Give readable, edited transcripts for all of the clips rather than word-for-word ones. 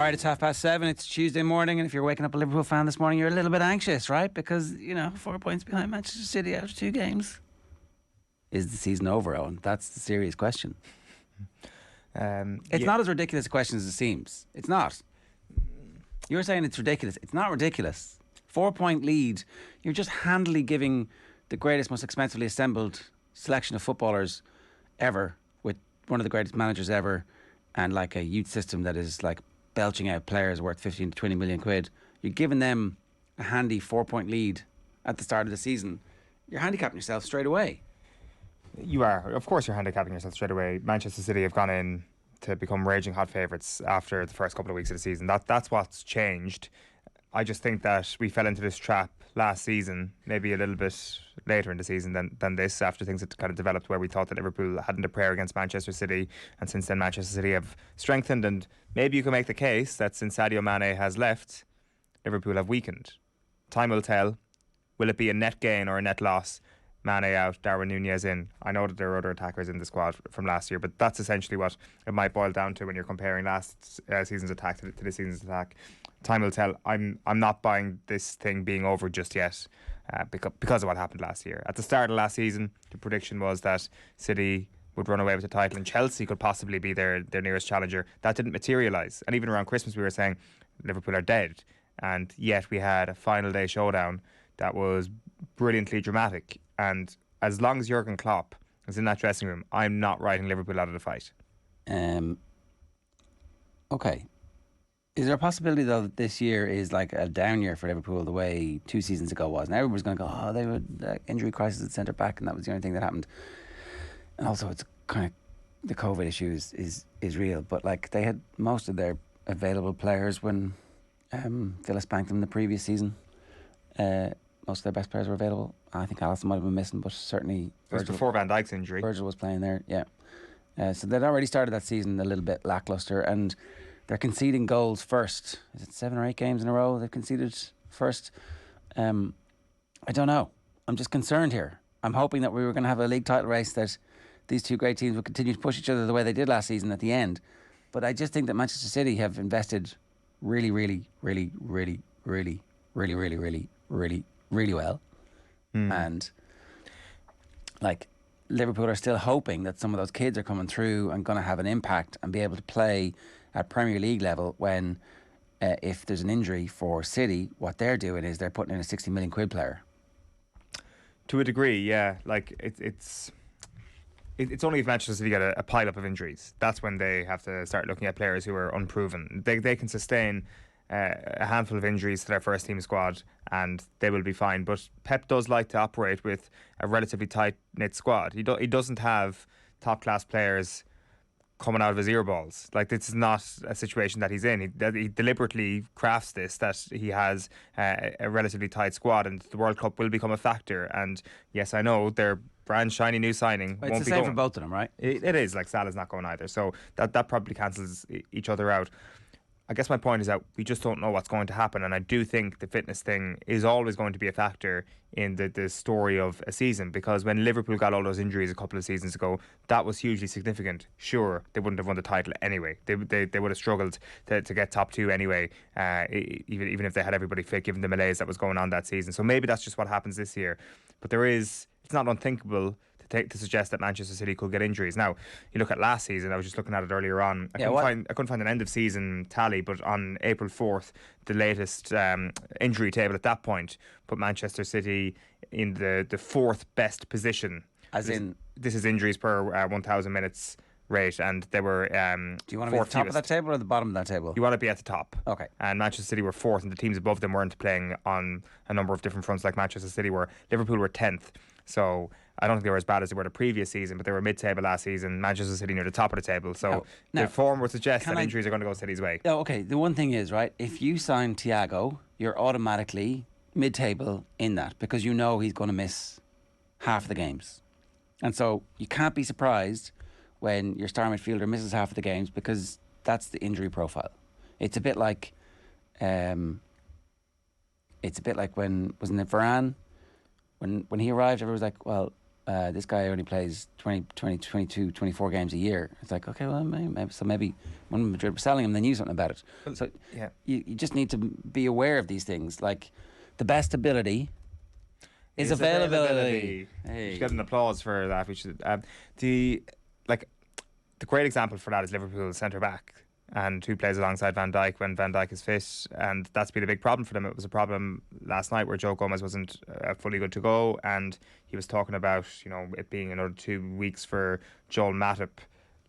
All right, it's 7:30. It's Tuesday morning, and if you're waking up a Liverpool fan this morning, you're a little bit anxious, right? Because, 4 points behind Manchester City out of 2 games. Is the season over, Owen? That's the serious question. It's not as ridiculous a question as it seems. It's not. You're saying it's ridiculous. It's not ridiculous. 4-point lead. You're just handily giving the greatest, most expensively assembled selection of footballers ever, with one of the greatest managers ever, and like a youth system that is like belching out players worth 15 to 20 million quid. You're giving them a handy 4-point lead at the start of the season. You're handicapping yourself straight away. You are. Of course you're handicapping yourself straight away. Manchester City have gone in to become raging hot favourites after the first couple of weeks of the season. That's what's changed. I just think that we fell into this trap last season, maybe a little bit later in the season than this, after things had kind of developed, where we thought that Liverpool hadn't a prayer against Manchester City, and since then Manchester City have strengthened, and maybe you can make the case that since Sadio Mane has left, Liverpool have weakened. Time will tell. Will it be a net gain or a net loss? Mane out, Darwin Núñez in. I know that there are other attackers in the squad from last year, but that's essentially what it might boil down to when you're comparing last season's attack to this season's attack. Time will tell. I'm not buying this thing being over just yet because of what happened last year. At the start of last season, the prediction was that City would run away with the title and Chelsea could possibly be their nearest challenger. That didn't materialise. And even around Christmas we were saying Liverpool are dead. And yet we had a final day showdown that was brilliantly dramatic. And as long as Jurgen Klopp is in that dressing room, I'm not writing Liverpool out of the fight. Okay. Is there a possibility, though, that this year is like a down year for Liverpool the way 2 seasons ago was? And everybody's going to go, they would injury crisis at centre back, and that was the only thing that happened. And also, it's kind of the COVID issue is real. But like, they had most of their available players when Villa spanked them the previous season. Most of their best players were available. I think Alisson might have been missing, but certainly it was before Van Dijk's injury. Virgil was playing there, yeah. So they'd already started that season a little bit lacklustre, and they're conceding goals first. Is it 7 or 8 games in a row they've conceded first? I don't know. I'm just concerned here. I'm hoping that we were going to have a league title race, that these 2 great teams would continue to push each other the way they did last season at the end. But I just think that Manchester City have invested really well. And like, Liverpool are still hoping that some of those kids are coming through and going to have an impact and be able to play at Premier League level when if there's an injury for City, what they're doing is they're putting in a 60 million quid player. To a degree, yeah. Like, it's only if Manchester City get a pile up of injuries, that's when they have to start looking at players who are unproven. They can sustain a handful of injuries to their first team squad and they will be fine. But Pep does like to operate with a relatively tight-knit squad. He doesn't have top-class players coming out of his earballs. Like, this is not a situation that he's in. He deliberately crafts this, that he has a relatively tight squad, and the World Cup will become a factor. And yes, I know their brand shiny new signing won't be going. It's the same for both of them, right? It is. Like, Salah's not going either, so that probably cancels each other out. I guess my point is that we just don't know what's going to happen, and I do think the fitness thing is always going to be a factor in the story of a season, because when Liverpool got all those injuries a couple of seasons ago, that was hugely significant. Sure, they wouldn't have won the title anyway. They would have struggled to get top 2 anyway, even if they had everybody fit, given the malaise that was going on that season. So maybe that's just what happens this year. But it's not unthinkable to suggest that Manchester City could get injuries. Now, you look at last season, I was just looking at it earlier on. I couldn't find an end of season tally, but on April 4th, the latest injury table at that point put Manchester City in the 4th best position. This is injuries per 1,000 minutes rate, and they were do you want to be at the top of that table or the bottom of that table? You want to be at the top. Okay. And Manchester City were 4th, and the teams above them weren't playing on a number of different fronts like Manchester City were. Liverpool were 10th. So I don't think they were as bad as they were the previous season, but they were mid-table last season. Manchester City near the top of the table. So the form would suggest that injuries are going to go City's way. Oh, okay. The one thing is, right, if you sign Thiago, you're automatically mid-table in that, because you know he's going to miss half the games. And so you can't be surprised when your star midfielder misses half of the games, because that's the injury profile. It's a bit like when, wasn't it Varane? When he arrived, everyone was like, well, this guy only plays 20, 22, 24 games a year. It's like, okay, well, maybe when Madrid were selling him, they knew something about it. Well, so yeah. you just need to be aware of these things. Like, the best ability is availability. Hey. We should get an applause for that. We should. The great example for that is Liverpool's centre back, and who plays alongside Van Dijk when Van Dijk is fit, and that's been a big problem for them. It was a problem last night where Joe Gomez wasn't fully good to go, and he was talking about it being another 2 weeks for Joel Matip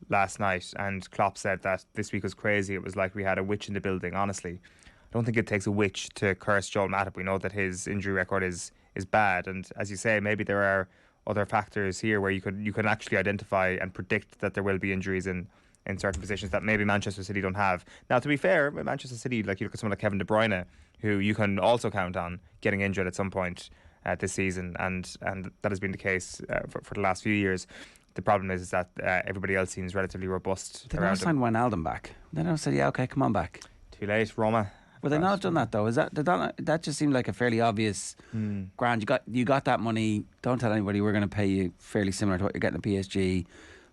last night, and Klopp said that this week was crazy. It was like we had a witch in the building. Honestly, I don't think it takes a witch to curse Joel Matip. We know that his injury record is bad, and as you say, maybe there are other factors here where you can actually identify and predict that there will be injuries in certain positions that maybe Manchester City don't have. Now, to be fair, Manchester City, like you look at someone like Kevin De Bruyne, who you can also count on getting injured at some point this season, and that has been the case for the last few years. The problem is that everybody else seems relatively robust. They never signed Wijnaldum back. They never said, yeah, okay, come on back. Too late, Roma. Would they not have done that though? That just seemed like a fairly obvious grand. You got that money. Don't tell anybody. We're going to pay you fairly similar to what you're getting at PSG,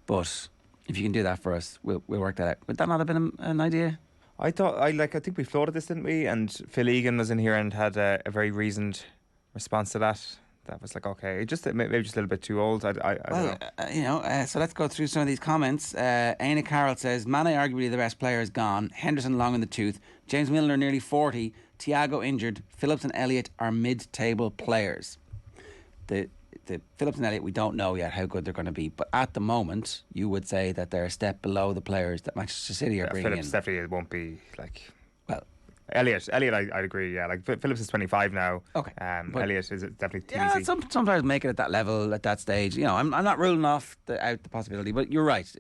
but if you can do that for us, we'll work that out. Would that not have been an idea? I think we floated this, didn't we? And Phil Egan was in here and had a very reasoned response to that. That was like, okay, maybe just a little bit too old. I don't know. So let's go through some of these comments. Aina Carroll says, Mane arguably the best player is gone. Henderson long in the tooth. James Milner nearly 40. Thiago injured. Phillips and Elliott are mid-table players. The Phillips and Elliott, we don't know yet how good they're going to be, but at the moment, you would say that they're a step below the players that Manchester City are bringing Phillips in. definitely won't be like. Well, Elliott, I'd agree. Yeah, like Phillips is 25 now. Okay, Elliott is definitely TBC. Yeah, some players make it at that level at that stage. I'm not ruling off out the possibility, but you're right.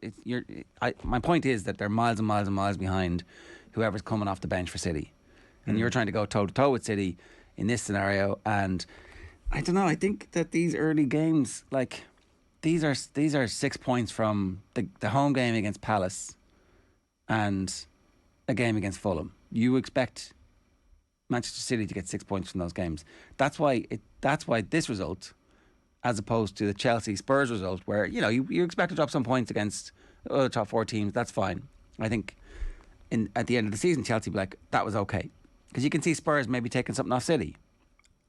My point is that they're miles and miles and miles behind whoever's coming off the bench for City, and you're trying to go toe to toe with City in this scenario. And I don't know. I think that these early games, like these are 6 points from the home game against Palace and a game against Fulham. You expect Manchester City to get 6 points from those games. That's why this result, as opposed to the Chelsea Spurs result, where you expect to drop some points against other top 4 teams. That's fine. I think at the end of the season, Chelsea will be like, that was okay, because you can see Spurs maybe taking something off City.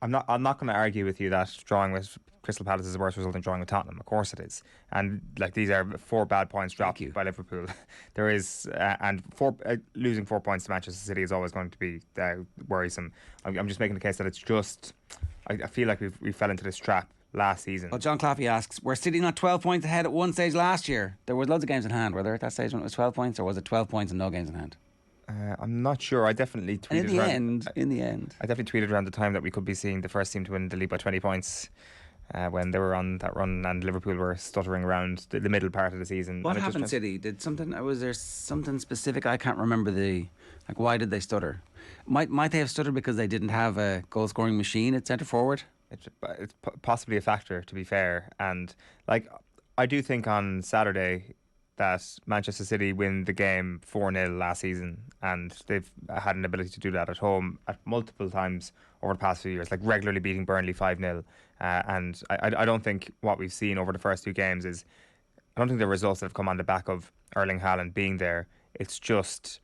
I'm not going to argue with you that drawing with Crystal Palace is the worst result in drawing with Tottenham. Of course it is. And like these are 4 bad points dropped by Liverpool. There is and losing 4 points to Manchester City is always going to be worrisome. I'm just making the case that it's just I feel like we fell into this trap last season. Well, John Claffey asks, were City not 12 points ahead at one stage last year? There were loads of games in hand. Were there at that stage when it was 12 points, or was it 12 points and no games in hand? I'm not sure. I definitely tweeted in the end, I definitely tweeted around the time that we could be seeing the first team to win the league by 20 points when they were on that run and Liverpool were stuttering around the middle part of the season. What happened, City? Was there something specific? I can't remember why did they stutter? Might they have stuttered because they didn't have a goal scoring machine at centre forward? It's possibly a factor, to be fair. And like I do think on Saturday that Manchester City win the game 4-0 last season, and they've had an ability to do that at home at multiple times over the past few years, like regularly beating Burnley 5-0. And I don't think what we've seen over the first 2 games is, I don't think the results that have come on the back of Erling Haaland being there. It's just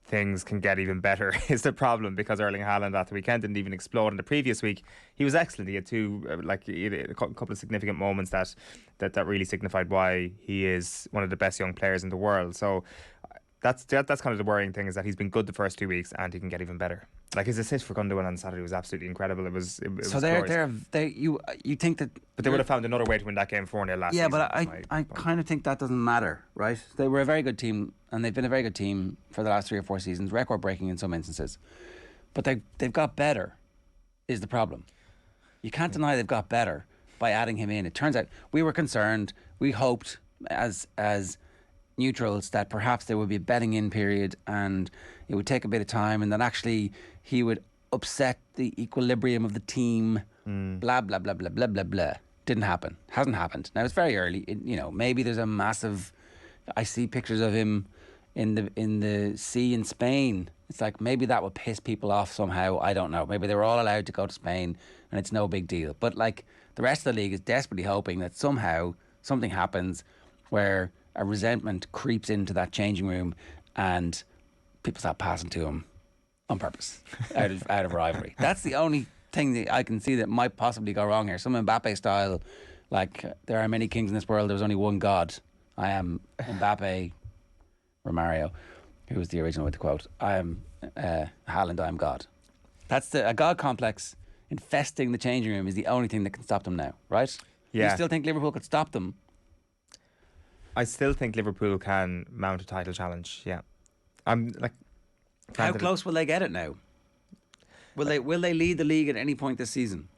things can get even better is the problem, because Erling Haaland at the weekend didn't even explode. In the previous week he was excellent. He had a couple of significant moments that really signified why he is one of the best young players in the world. So that's kind of the worrying thing, is that he's been good the first 2 weeks and he can get even better. Like his assist for Gundogan on Saturday was absolutely incredible. It was so you think that, but they would have found another way to win that game 4-0 last season. Yeah, but I kind of think that doesn't matter, right? They were a very good team, and they've been a very good team for the last 3 or 4 seasons, record breaking in some instances. But they've got better, is the problem. You can't deny they've got better by adding him in. It turns out we were concerned. We hoped as neutrals that perhaps there would be a betting in period and it would take a bit of time, and that actually he would upset the equilibrium of the team. Blah blah blah blah blah blah blah. Didn't happen. Hasn't happened. Now it's very early. Maybe there's a massive. I see pictures of him in the sea in Spain. It's like maybe that would piss people off somehow. I don't know. Maybe they were all allowed to go to Spain and it's no big deal. But like the rest of the league is desperately hoping that somehow something happens where a resentment creeps into that changing room and people start passing to him on purpose out of rivalry. That's the only thing that I can see that might possibly go wrong here. Some Mbappe style, like there are many kings in this world, there's only one God. I am Mbappe, Romario, who was the original with the quote. I am Haaland, I am God. That's a God complex infesting the changing room is the only thing that can stop them now, right? Yeah. You still think Liverpool could stop them? I still think Liverpool can mount a title challenge. Yeah, I'm like. How close will they get it now? Will they lead the league at any point this season?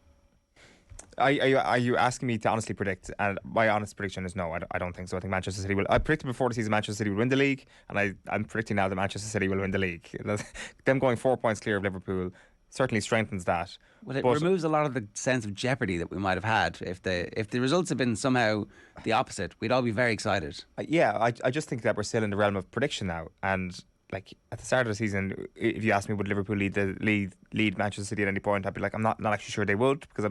Are you asking me to honestly predict? And my honest prediction is no. I don't think so. I think Manchester City will. I predicted before the season Manchester City will win the league, and I'm predicting now that Manchester City will win the league. Them going 4 points clear of Liverpool certainly strengthens that. Well, it removes a lot of the sense of jeopardy that we might have had if the results had been somehow the opposite. We'd all be very excited. I just think that we're still in the realm of prediction now, and like at the start of the season, if you asked me would Liverpool lead Manchester City at any point, I'd be like, I'm not actually sure they would, because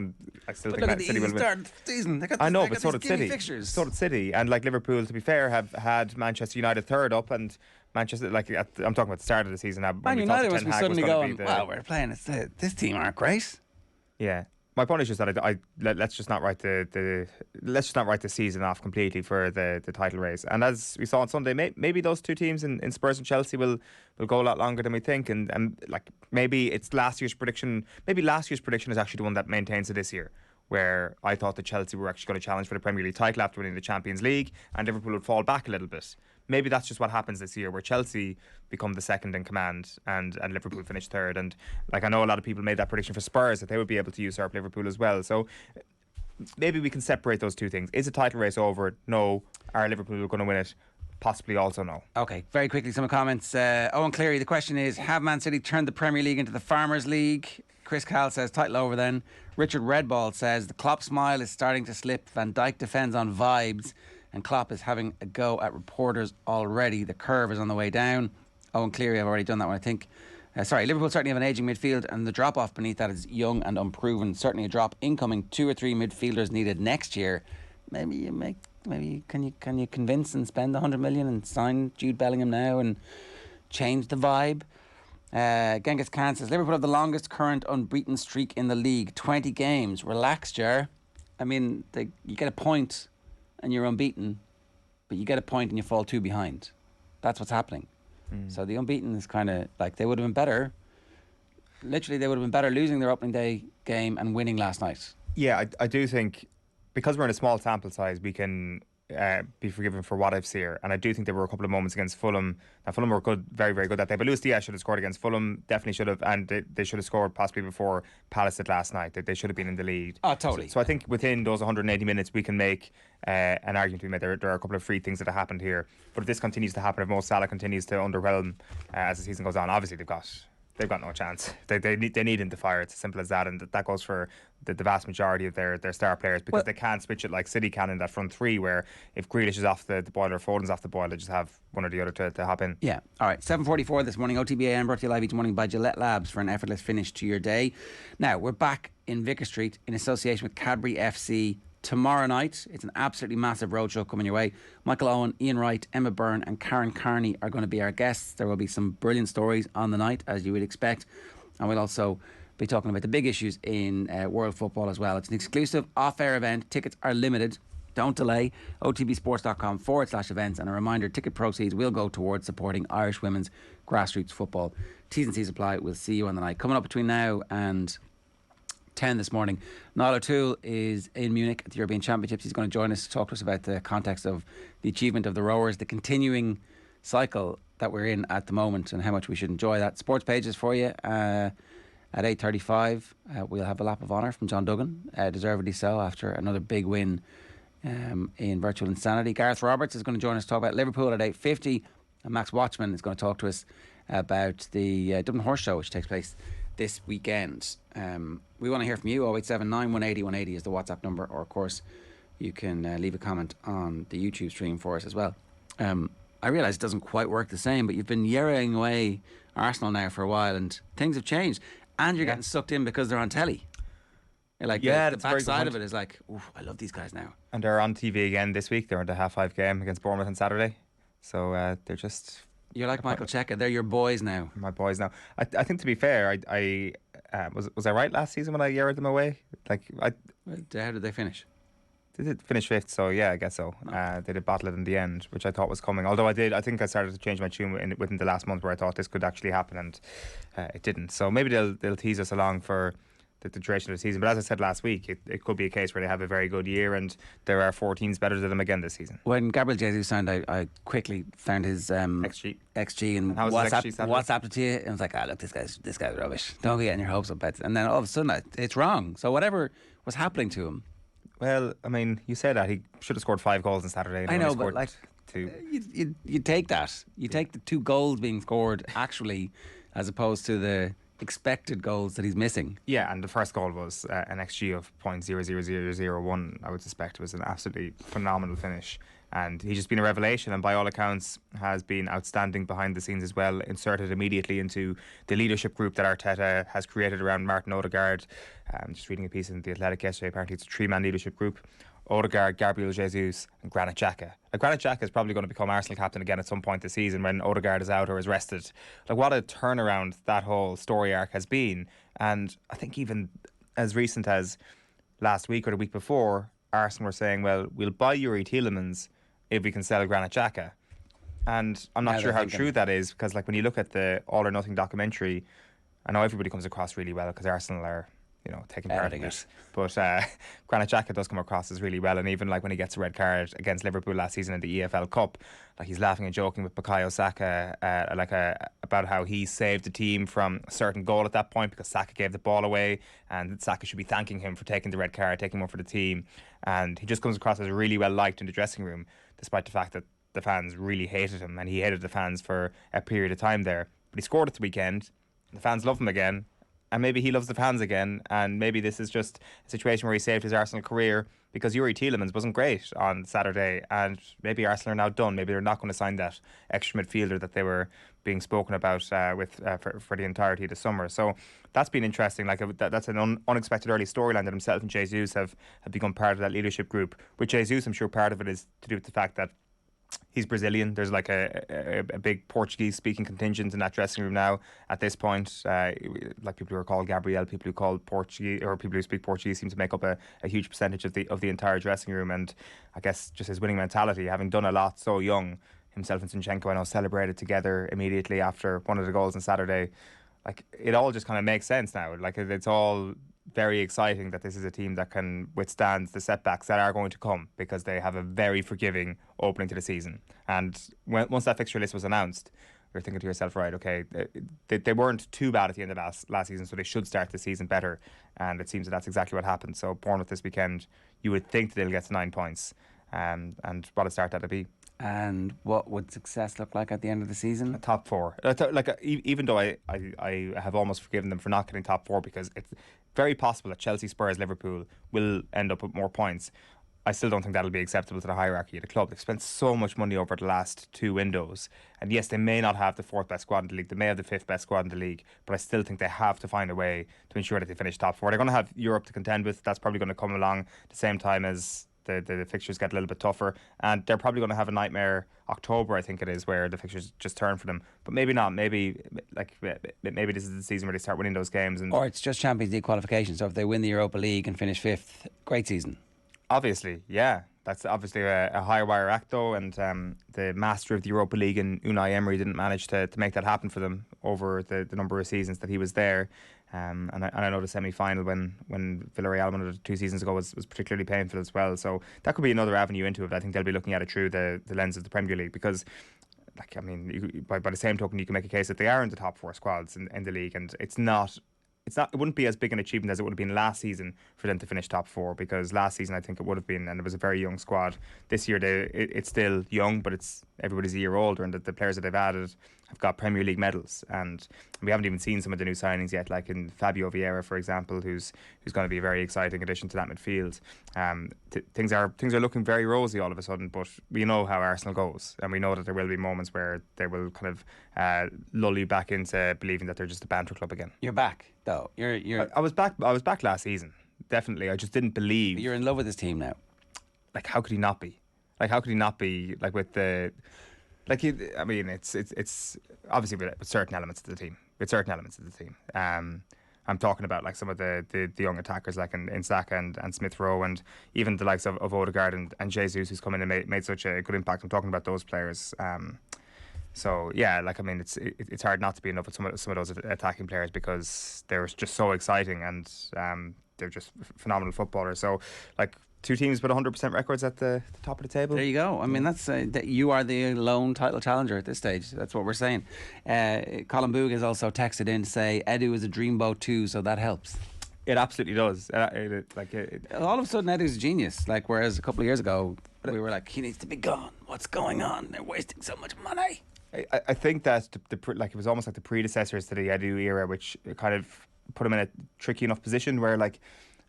I still think Manchester City will win. Start of the season. But so did City. Fixtures. So did City, and like Liverpool, to be fair, have had Manchester United third up, and Manchester, I'm talking about the start of the season. Man United was suddenly going, wow, we're playing. This team aren't great. Yeah. My point is just that let's just not write the season off completely for the title race. And as we saw on Sunday, maybe those two teams in Spurs and Chelsea will go a lot longer than we think. And like maybe it's last year's prediction. Maybe last year's prediction is actually the one that maintains it this year, where I thought that Chelsea were actually going to challenge for the Premier League title after winning the Champions League, and Liverpool would fall back a little bit. Maybe that's just what happens this year, where Chelsea become the second in command and Liverpool finish third. And like I know a lot of people made that prediction for Spurs that they would be able to usurp Liverpool as well. So maybe we can separate those two things. Is the title race over? No. Are Liverpool going to win it? Possibly also no. Okay, very quickly, some comments. Owen Cleary, the question is, have Man City turned the Premier League into the Farmers League? Chris Cal says, title over then. Richard Redball says, the Klopp smile is starting to slip. Van Dijk defends on vibes. And Klopp is having a go at reporters already. The curve is on the way down. Owen Cleary, I've already done that one, I think. Liverpool certainly have an ageing midfield, and the drop-off beneath that is young and unproven. Certainly a drop incoming. 2 or 3 midfielders needed next year. Maybe can you convince and spend 100 million and sign Jude Bellingham now and change the vibe? Genghis Khan says, Liverpool have the longest current unbeaten streak in the league. 20 games. Relax, Ger. I mean, you get a point and you're unbeaten, but you get a point and you fall 2 behind. That's what's happening. So the unbeaten is kind of like they would have been better. Literally, they would have been better losing their opening day game and winning last night. Yeah, I do think because we're in a small sample size, we can be forgiven for what I've seen here. And I do think there were a couple of moments against Fulham. Now, Fulham were good, very, very good that day. But Luis Diaz should have scored against Fulham. Definitely should have. And they should have scored possibly before Palace did last night. They should have been in the lead. Oh, totally. So I think within those 180 minutes, we can make an argument to be made. There are a couple of free things that have happened here. But if this continues to happen, if Mo Salah continues to underwhelm as the season goes on, obviously they've got no chance. They need him to fire. It's as simple as that, and that goes for the vast majority of their star players, because they can't switch it like City can in that front three, where if Grealish is off the boil or Foden's off the boil, they just have one or the other to hop in. Yeah. All right. 7:44 this morning. OTB AM brought to you live each morning by Gillette Labs for an effortless finish to your day. Now we're back in Vicar Street in association with Cadbury FC. Tomorrow night, it's an absolutely massive roadshow coming your way. Michael Owen, Ian Wright, Emma Byrne and Karen Carney are going to be our guests. There will be some brilliant stories on the night, as you would expect. And we'll also be talking about the big issues in world football as well. It's an exclusive off-air event. Tickets are limited. Don't delay. otbsports.com/events. And a reminder, ticket proceeds will go towards supporting Irish women's grassroots football. T's and C's apply. We'll see you on the night. Coming up between now and 10 this morning, Niall O'Toole is in Munich at the European Championships. He's going to join us to talk to us about the context of the achievement of the rowers, the continuing cycle that we're in at the moment, and how much we should enjoy that. Sports pages for you at 8:35. We'll have a lap of honour from John Duggan, deservedly so, after another big win in virtual insanity. Gareth Roberts is going to join us to talk about Liverpool at 8:50, and Max Watchman is going to talk to us about the Dublin Horse Show, which takes place this weekend. We want to hear from you. 0879 180 180 is the WhatsApp number, or of course you can leave a comment on the YouTube stream for us as well. I realise it doesn't quite work the same, but you've been yerring away Arsenal now for a while, and things have changed, and you're getting sucked in because they're on telly. You're like, the backside of it is like, ooh, I love these guys now. And they're on TV again this week. They're in the 5:30 game against Bournemouth on Saturday. So they're just... You're like Michael Cheika. They're your boys now. My boys now. I think, to be fair, I was I right last season when I yeared them away? How did they finish? They did finish 5th, so yeah, I guess so. They did bottle it in the end, which I thought was coming. Although I think I started to change my tune within the last month, where I thought this could actually happen, and it didn't. So maybe they'll tease us along for the duration of the season. But as I said last week, it could be a case where they have a very good year and there are 4 teams better than them again this season. When Gabriel Jesus signed, I quickly found his XG and WhatsApped it to you, and I was like, look, this guy's rubbish. Don't be getting your hopes up, bets. And then all of a sudden, it's wrong. So whatever was happening to him. Well, I mean, you say that he should have scored 5 goals on Saturday. I know, but 2. You take that. You take the 2 goals being scored actually, as opposed to the expected goals that he's missing. Yeah, and the first goal was an XG of .00001. I would suspect it was an absolutely phenomenal finish, and he's just been a revelation, and by all accounts has been outstanding behind the scenes as well, inserted immediately into the leadership group that Arteta has created around Martin Odegaard. Just reading a piece in The Athletic yesterday, apparently it's a 3-man leadership group: Odegaard, Gabriel Jesus and Granit Xhaka. Granit Xhaka is probably going to become Arsenal captain again at some point this season when Odegaard is out or is rested. What a turnaround that whole story arc has been. And I think even as recent as last week or the week before, Arsenal were saying, well, we'll buy Yuri Tielemans if we can sell Granit Xhaka. And I'm not sure how true that is, because when you look at the All or Nothing documentary, I know everybody comes across really well because Arsenal are taking part in it. But Granit Xhaka does come across as really well, and even when he gets a red card against Liverpool last season in the EFL Cup, he's laughing and joking with Bukayo Saka about how he saved the team from a certain goal at that point because Saka gave the ball away, and Saka should be thanking him for taking the red card, taking one for the team. And he just comes across as really well liked in the dressing room, despite the fact that the fans really hated him, and he hated the fans for a period of time there. But he scored at the weekend, the fans love him again, and maybe he loves the fans again, and maybe this is just a situation where he saved his Arsenal career, because Yuri Tielemans wasn't great on Saturday, and maybe Arsenal are now done. Maybe they're not going to sign that extra midfielder that they were being spoken about for the entirety of the summer. So that's been interesting. That's an unexpected early storyline that himself and Jesus have become part of that leadership group. With Jesus, I'm sure part of it is to do with the fact that he's Brazilian. There's a big Portuguese-speaking contingent in that dressing room now at this point. People who are called Gabriel, people who call Portuguese, or people who speak Portuguese, seem to make up a huge percentage of the entire dressing room. And I guess just his winning mentality, having done a lot so young, himself and Zinchenko, I know, celebrated together immediately after one of the goals on Saturday. It all just kind of makes sense now. It's all very exciting that this is a team that can withstand the setbacks that are going to come, because they have a very forgiving opening to the season. And once that fixture list was announced, you're thinking to yourself, right, okay, they weren't too bad at the end of last season, so they should start the season better. And it seems that's exactly what happened. So Bournemouth this weekend, you would think that they'll get to 9 points. And what a start that'd be. And what would success look like at the end of the season? A top 4. Even though I have almost forgiven them for not getting top 4, because it's very possible that Chelsea, Spurs, Liverpool will end up with more points, I still don't think that'll be acceptable to the hierarchy of the club. They've spent so much money over the last 2 windows, and yes, they may not have the 4th best squad in the league, they may have the 5th best squad in the league, but I still think they have to find a way to ensure that they finish top 4. They're going to have Europe to contend with. That's probably going to come along at the same time as the fixtures get a little bit tougher, and they're probably going to have a nightmare October, I think it is, where the fixtures just turn for them. But maybe not. Maybe this is the season where they start winning those games, or it's just Champions League qualification. So if they win the Europa League and finish 5th, great season. Obviously, yeah. That's obviously a high wire act though, and the master of the Europa League and Unai Emery didn't manage to make that happen for them over the number of seasons that he was there. And I know the semi-final when Villarreal won it 2 seasons ago was particularly painful as well. So that could be another avenue into it. I think they'll be looking at it through the lens of the Premier League, because by the same token, you can make a case that they are in the top 4 squads in the league, and it wouldn't be as big an achievement as it would have been last season for them to finish top 4, because last season I think it would have been, and it was a very young squad. This year it's still young, but it's everybody's a year older, and that the players that they've added have got Premier League medals, and we haven't even seen some of the new signings yet, like in Fabio Vieira, for example, who's going to be a very exciting addition to that midfield. Things are looking very rosy all of a sudden, but we know how Arsenal goes, and we know that there will be moments where they will kind of lull you back into believing that they're just a banter club again. You're back though. I was back last season. Definitely, I just didn't believe. You're in love with this team now. Like, how could he not be? Like, how could he not be? Like, with the, like, I mean, it's obviously with certain elements of the team. I'm talking about like some of the young attackers, like in Saka and Smith Rowe, and even the likes of Odegaard and Jesus, who's come in and made such a good impact. I'm talking about those players. So yeah, like, I mean, it's hard not to be in love with some of those attacking players, because they're just so exciting, and they're just phenomenal footballers. So, like, two teams with 100% records at the top of the table. There you go. I mean, that's that you are the lone title challenger at this stage. That's what we're saying. Colin Boog has also texted in to say Edu is a dreamboat too, so that helps. It absolutely does. All of a sudden, Edu's a genius. Like, whereas a couple of years ago, we were like, he needs to be gone. What's going on? They're wasting so much money. I think that like, it was almost like the predecessors to the Edu era, which kind of put him in a tricky enough position where, like,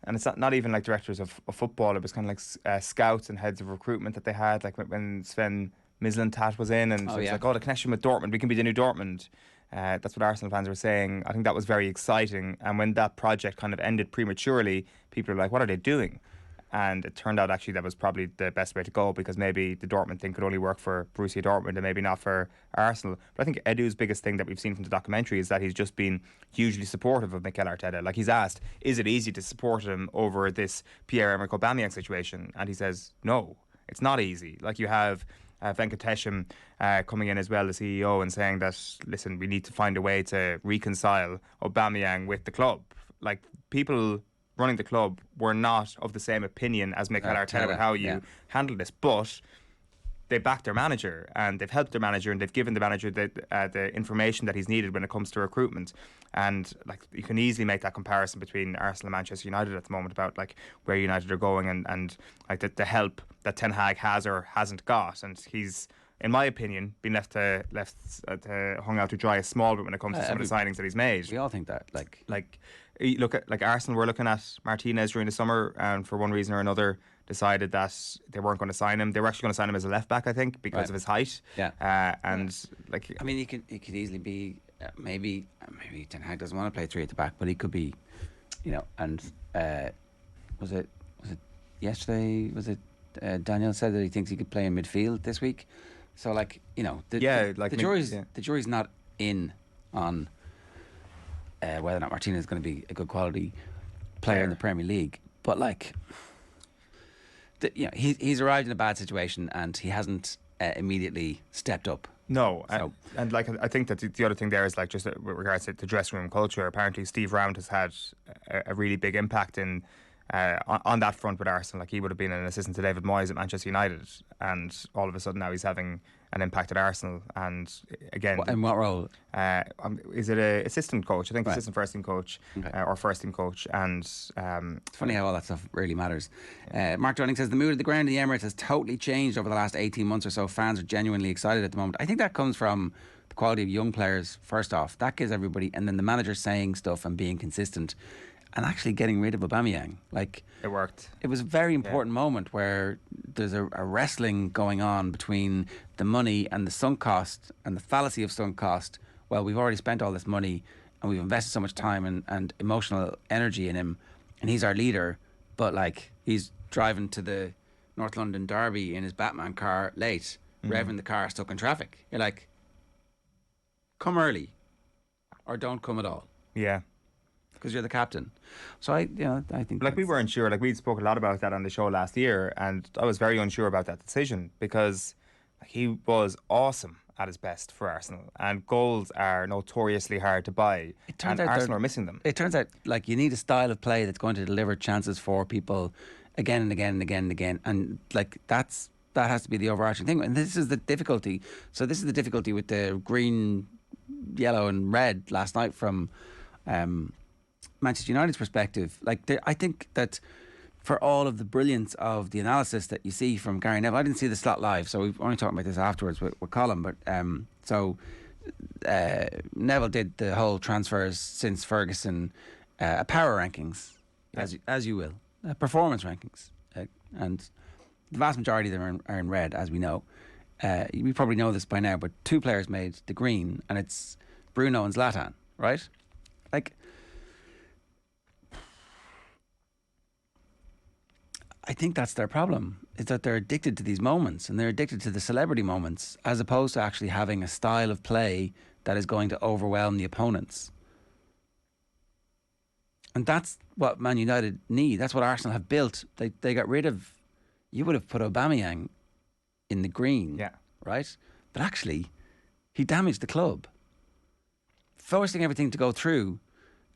and it's not even like directors of football, it was kind of like scouts and heads of recruitment that they had, like when Sven Mislintat was in, and it was like, the connection with Dortmund, we can be the new Dortmund. That's what Arsenal fans were saying. I think that was very exciting, and when that project kind of ended prematurely, people were like, what are they doing? And it turned out actually that was probably the best way to go, because maybe the Dortmund thing could only work for Borussia Dortmund and maybe not for Arsenal. But I think Edu's biggest thing that we've seen from the documentary is that he's just been hugely supportive of Mikel Arteta. Like, he's asked, is it easy to support him over this Pierre-Emerick Aubameyang situation? And he says, no, it's not easy. Like, you have Venkatesham coming in as well, the CEO, and saying that, listen, we need to find a way to reconcile Aubameyang with the club. Like, people running the club were not of the same opinion as Mikel Arteta with how you handle this, but they backed their manager, and they've helped their manager, and they've given the manager the information that he's needed when it comes to recruitment. And, like, you can easily make that comparison between Arsenal and Manchester United at the moment about, like, where United are going, and like the help that Ten Hag has or hasn't got. And he's, in my opinion, been left hung out to dry a small bit when it comes to some of the signings that he's made. We all think that. Like you look at, like, Arsenal were looking at Martinez during the summer, and for one reason or another decided that they weren't going to sign him. They were actually going to sign him as a left back, I think, because of his height. Like, I mean, he could easily be maybe Ten Hag doesn't want to play three at the back, but he could be, And was it yesterday? Was it Daniel said that he thinks he could play in midfield this week? So, like, the jury's not in on whether or not Martinez is going to be a good quality player in the Premier League. But, like, he's arrived in a bad situation, and he hasn't immediately stepped up. No, and like, I think that the other thing there is, like, just with regards to the dressing room culture. Apparently, Steve Round has had a really big impact on that front with Arsenal. Like, he would have been an assistant to David Moyes at Manchester United, and all of a sudden now he's having an impact at Arsenal. And again, in what role? Is it an assistant coach? I think assistant first team coach, or first team coach. And it's funny how all that stuff really matters. Mark Dunning says the mood of the ground in the Emirates has totally changed over the last 18 months or so. Fans are genuinely excited at the moment. I think that comes from the quality of young players. First off, that gives everybody, and then the manager saying stuff and being consistent, and actually getting rid of Aubameyang. Like, it worked. It was a very important moment where there's a wrestling going on between the money and the sunk cost and the fallacy of sunk cost. Well, we've already spent all this money and we've invested so much time and emotional energy in him, and he's our leader, but, like, he's driving to the North London Derby in his Batman car late, revving the car stuck in traffic. You're like, come early or don't come at all. Yeah. Because you're the captain. So I think, like, we weren't sure. Like, we spoke a lot about that on the show last year, and I was very unsure about that decision, because he was awesome at his best for Arsenal, and goals are notoriously hard to buy. It turns out Arsenal are missing them. It turns out, like, you need a style of play that's going to deliver chances for people again and again and again and again, and, like, that has to be the overarching thing. And this is the difficulty. So this is the difficulty with the green, yellow, and red last night from Manchester United's perspective. Like, I think that for all of the brilliance of the analysis that you see from Gary Neville. I didn't see the slot live, so we've only talked about this afterwards with Colin. But Neville did the whole transfers since Ferguson, power rankings, as you will, performance rankings, and the vast majority of them are in red, as we know. We probably know this by now, but 2 players made the green, and it's Bruno and Zlatan, right? Like, I think that's their problem, is that they're addicted to these moments, and they're addicted to the celebrity moments, as opposed to actually having a style of play that is going to overwhelm the opponents. And that's what Man United need. That's what Arsenal have built. They got rid of... You would have put Aubameyang in the green, right? But actually, he damaged the club. Forcing everything to go through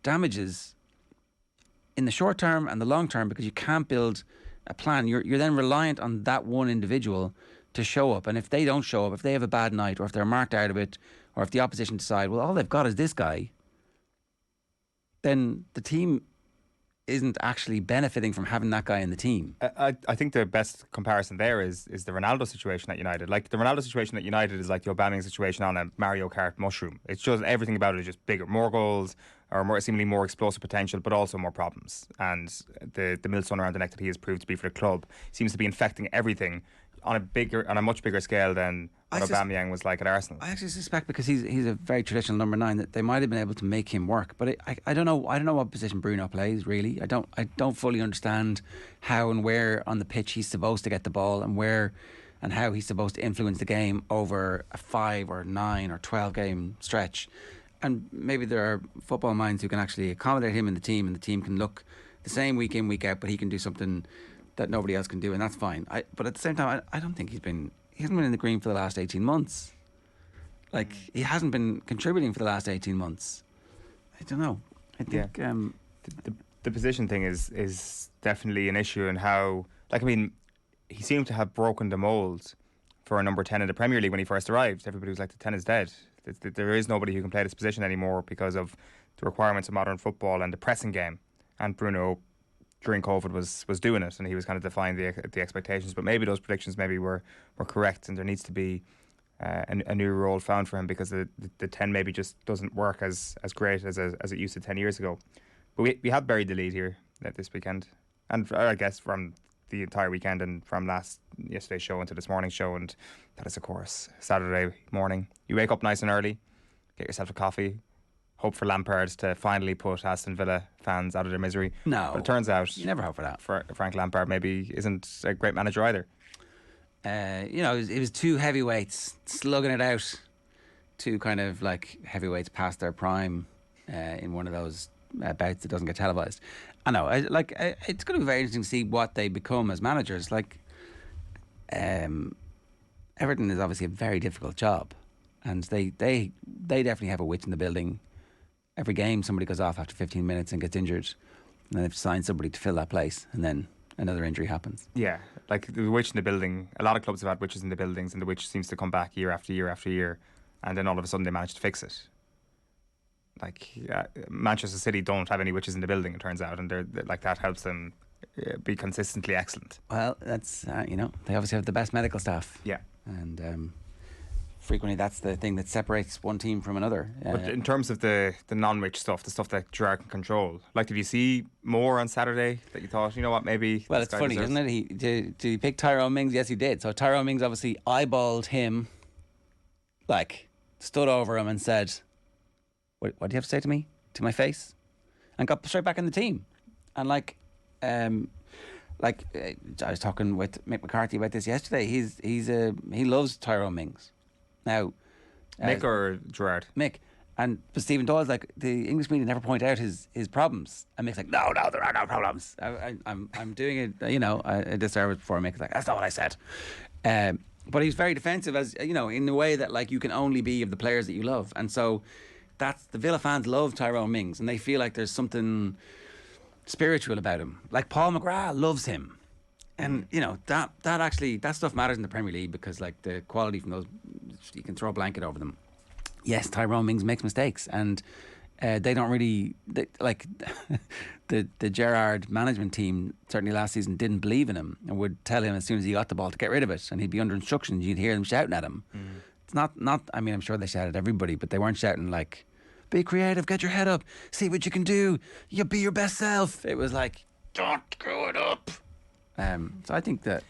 damages in the short term and the long term, because you can't build a plan. You're then reliant on that one individual to show up. And if they don't show up, if they have a bad night, or if they're marked out of it, or if the opposition decide, well, all they've got is this guy, then the team isn't actually benefiting from having that guy in the team. I think the best comparison there is the Ronaldo situation at United. Like, the Ronaldo situation at United is like the Aubameyang situation on a Mario Kart mushroom. It's just everything about it is just bigger, more goals, or seemingly more explosive potential, but also more problems. And the millstone around the neck that he has proved to be for the club seems to be infecting everything on a much bigger scale than what Aubameyang was like at Arsenal. I actually suspect, because he's a very traditional number 9, that they might have been able to make him work. But I don't know. I don't know what position Bruno plays, really. I don't fully understand how and where on the pitch he's supposed to get the ball, and where and how he's supposed to influence the game over a 5 or 9 or 12 game stretch. And maybe there are football minds who can actually accommodate him in the team, and the team can look the same week in, week out, but he can do something that nobody else can do, and that's fine. But at the same time, I don't think he hasn't been in the green for the last 18 months. Like, he hasn't been contributing for the last 18 months. I don't know. I think the position thing is definitely an issue, and how, like, I mean, he seemed to have broken the mould for a number 10 in the Premier League when he first arrived. Everybody was like, the 10 is dead. There is nobody who can play this position anymore because of the requirements of modern football and the pressing game. And Bruno, during COVID, was doing it, and he was kind of defying the expectations. But maybe those predictions were correct, and there needs to be a new role found for him, because the 10 maybe just doesn't work as great as it used to 10 years ago. But we have buried the lead here this weekend, and I guess from the entire weekend, and from yesterday's show into this morning's show, and that is, of course, Saturday morning. You wake up nice and early, get yourself a coffee, hope for Lampard to finally put Aston Villa fans out of their misery. No, but it turns out you never hope for that. Frank Lampard maybe isn't a great manager either. It was 2 heavyweights slugging it out, 2 kind of like heavyweights past their prime in one of those bouts that doesn't get televised. I know, it's going to be very interesting to see what they become as managers. Like, Everton is obviously a very difficult job, and they definitely have a witch in the building. Every game, somebody goes off after 15 minutes and gets injured, and then they have to sign somebody to fill that place, and then another injury happens. Yeah, like the witch in the building. A lot of clubs have had witches in the buildings, and the witch seems to come back year after year after year, and then all of a sudden they manage to fix it. Like, Manchester City don't have any witches in the building, it turns out, and they're like, that helps them be consistently excellent. Well, that's they obviously have the best medical staff. Yeah, and frequently that's the thing that separates one team from another. But in terms of the non-witch stuff, the stuff that Gerard can control, like, did you see more on Saturday that you thought, you know what, maybe? Well, it's funny, isn't it? Did he pick Tyrone Mings? Yes, he did. So Tyrone Mings obviously eyeballed him, like, stood over him and said, what do you have to say to me? To my face? And got straight back in the team. And I was talking with Mick McCarthy about this yesterday. He loves Tyrone Mings. Now, Mick or Gerard? Mick. But Stephen Doyle's like, the English media never point out his problems. And Mick's like, no, there are no problems. I'm doing it, a disservice before Mick's like, that's not what I said. But he's very defensive, as in the way that, like, you can only be of the players that you love. And so the Villa fans love Tyrone Mings, and they feel like there's something spiritual about him. Like, Paul McGrath loves him. And, that stuff matters in the Premier League, because, like, the quality from those, you can throw a blanket over them. Yes, Tyrone Mings makes mistakes, and they don't really like the Gerrard management team. Certainly last season didn't believe in him and would tell him as soon as he got the ball to get rid of it, and he'd be under instructions. You'd hear them shouting at him. It's not. I mean, I'm sure they shouted at everybody, but they weren't shouting like, "Be creative, get your head up, see what you can do. You be your best self." It was like, "Don't screw it up." So I think that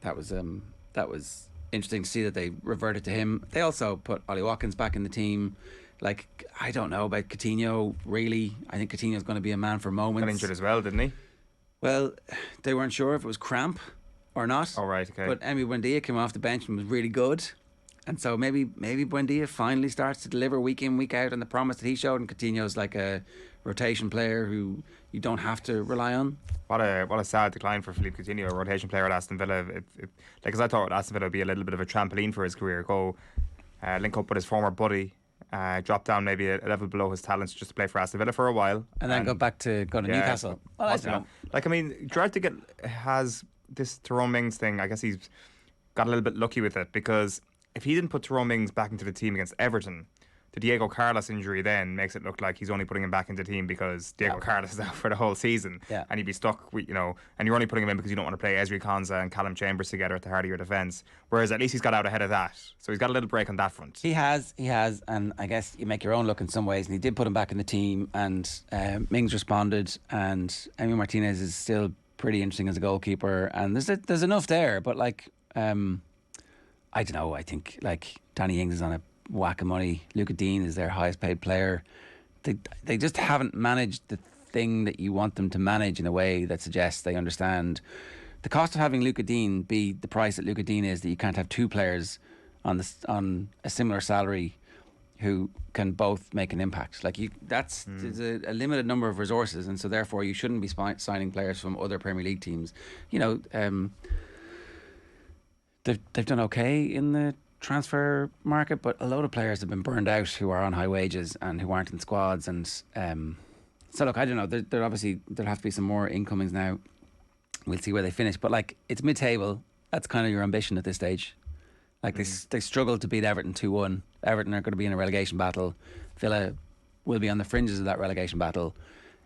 that was interesting to see that they reverted to him. They also put Ollie Watkins back in the team. Like, I don't know about Coutinho, really. I think Coutinho's going to be a man for moments. Got injured as well, didn't he? Well, they weren't sure if it was cramp or not. Oh, right, okay. But Emi Buendia came off the bench and was really good. And so maybe Buendia finally starts to deliver week in, week out on the promise that he showed. And Coutinho's like a rotation player who you don't have to rely on. What a sad decline for Philippe Coutinho, a rotation player at Aston Villa. Because I thought Aston Villa would be a little bit of a trampoline for his career. Go link up with his former buddy, drop down maybe a level below his talents just to play for Aston Villa for a while. And then go to Newcastle. Well, I don't know. Like, I mean, Gerrard has this Tyrone Mings thing. I guess he's got a little bit lucky with it, because if he didn't put Tyrone Mings back into the team against Everton, the Diego Carlos injury then makes it look like he's only putting him back into the team because Diego Carlos is out for the whole season, and he'd be stuck with, and you're only putting him in because you don't want to play Ezri Konsa and Callum Chambers together at the heart of your defence. Whereas at least he's got out ahead of that, so he's got a little break on that front. He has, and I guess you make your own look in some ways. And he did put him back in the team, and Mings responded, and Emi Martinez is still pretty interesting as a goalkeeper, and there's enough there, but like I don't know. I think like Danny Ings is on a whack of money. Luca Dean is their highest paid player. They just haven't managed the thing that you want them to manage in a way that suggests they understand the cost of having Luca Dean be the price that Luca Dean is, that you can't have two players on a similar salary who can both make an impact. Like there's a limited number of resources, and so therefore you shouldn't be signing players from other Premier League teams. They've done okay in the transfer market, but a load of players have been burned out who are on high wages and who aren't in squads. And so look, I don't know. There obviously there'll have to be some more incomings now. We'll see where they finish. But like, it's mid-table. That's kind of your ambition at this stage. Like they struggled to beat Everton 2-1. Everton are going to be in a relegation battle. Villa will be on the fringes of that relegation battle,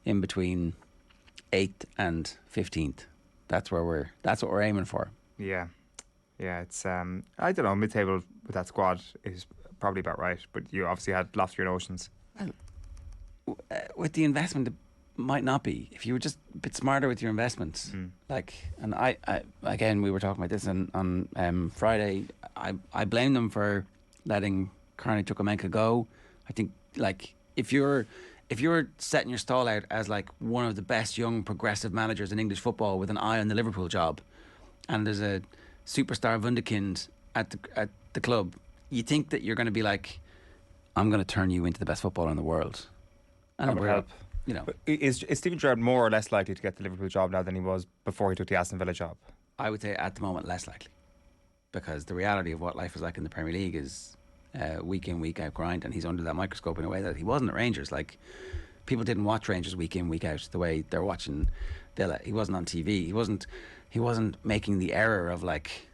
in between 8th and 15th. That's what we're aiming for. Yeah. Yeah, it's I don't know, mid-table with that squad is probably about right, but you obviously had loftier notions. Well, with the investment, it might not be. If you were just a bit smarter with your investments, and I again, we were talking about this on Friday. I blame them for letting Carney Chukwuemeka go. I think like if you're setting your stall out as like one of the best young progressive managers in English football with an eye on the Liverpool job, and there's a superstar wunderkind at the club, you think that you're going to be like, I'm going to turn you into the best footballer in the world. And that would help. But is Steven Gerrard more or less likely to get the Liverpool job now than he was before he took the Aston Villa job? I would say at the moment less likely, because the reality of what life is like in the Premier League is week in, week out grind, and he's under that microscope in a way that he wasn't at Rangers. Like, people didn't watch Rangers week in, week out the way they're watching Villa. He wasn't on TV. He wasn't making the error of like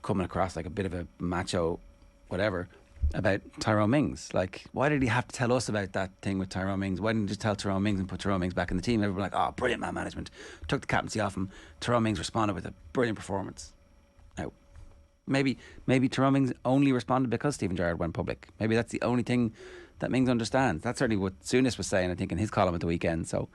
coming across like a bit of a macho whatever about Tyrone Mings. Like, why did he have to tell us about that thing with Tyrone Mings? Why didn't he just tell Tyrone Mings and put Tyrone Mings back in the team? Everyone was like, oh, brilliant man management. Took the captaincy off him. Tyrone Mings responded with a brilliant performance. Now, maybe Tyrone Mings only responded because Steven Gerrard went public. Maybe that's the only thing that Mings understands. That's certainly what Souness was saying, I think, in his column at the weekend. So